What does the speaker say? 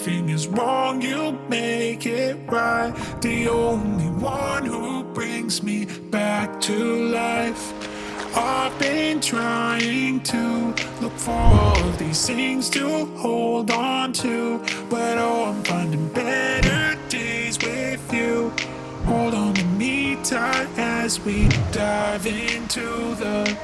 everything is wrong, you make it right. The only one who brings me back to life. I've been trying to look for all of these things to hold on to, but oh, I'm finding better days with you. Hold on to me tight as we dive into the